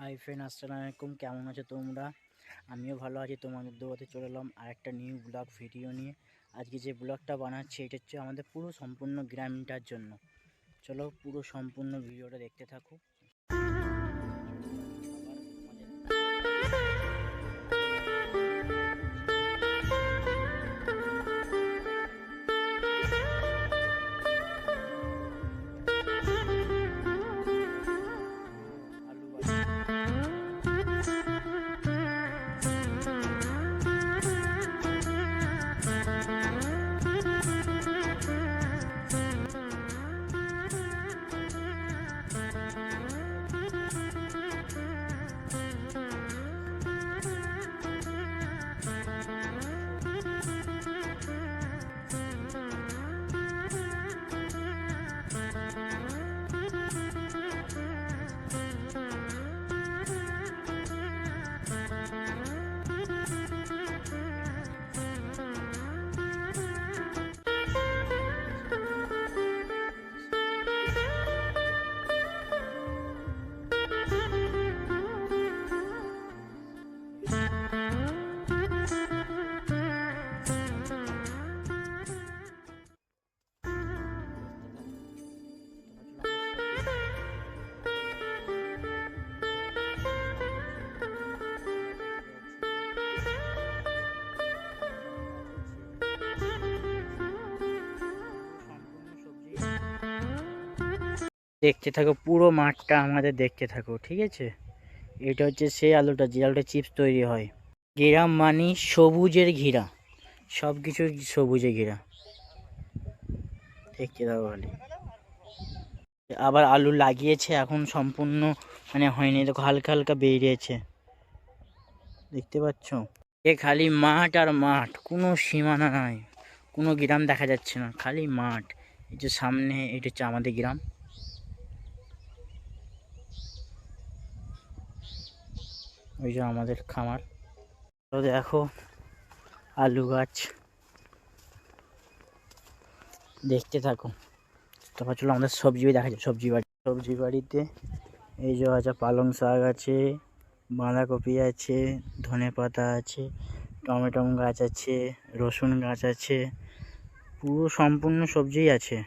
Hi friend, আসসালামু আলাইকুম। কেমন আছো তোমরা? আমিও ভালো আছি। তোমাদের দৌড়াতে চলে এলাম আর একটা নিউ ব্লগ ভিডিও নিয়ে। আজকে যে ব্লগটা বানাচ্ছি এটা হচ্ছে আমাদের পুরো সম্পূর্ণ গ্রামটার জন্য। চলো পুরো সম্পূর্ণ ভিডিওটা দেখতে থাকো। দেখতে থাকো, পুরো মাঠটা আমাদের দেখতে থাকো, ঠিক আছে? এটা হচ্ছে সেই আলুটা যে আলুটা চিপস তৈরি হয়। গ্রাম মানে সবুজের ঘেরা, সব কিছু সবুজে ঘেরা। দেখতে থাকো খালি। আবার আলু লাগিয়েছে, এখন সম্পূর্ণ মানে হয়নি, দেখো হালকা হালকা বেরিয়েছে, দেখতে পাচ্ছ? এ খালি মাঠ আর মাঠ, কোনো সীমানা নাই, কোনো গ্রাম দেখা যাচ্ছে না, খালি মাঠ। এই যে সামনে এটা হচ্ছে আমাদের গ্রাম। ওই যে আমাদের খামার। তো দেখো আলু গাছ, দেখতে থাকো। তারপর চলো আমাদের সবজি দেখা যায়। সবজি বাড়িতে এই যে আছে পালং শাক আছে, বাঁধাকপি আছে, ধনে পাতা আছে, টমেটো গাছ আছে, রসুন গাছ আছে, পুরো সম্পূর্ণ সবজিই আছে।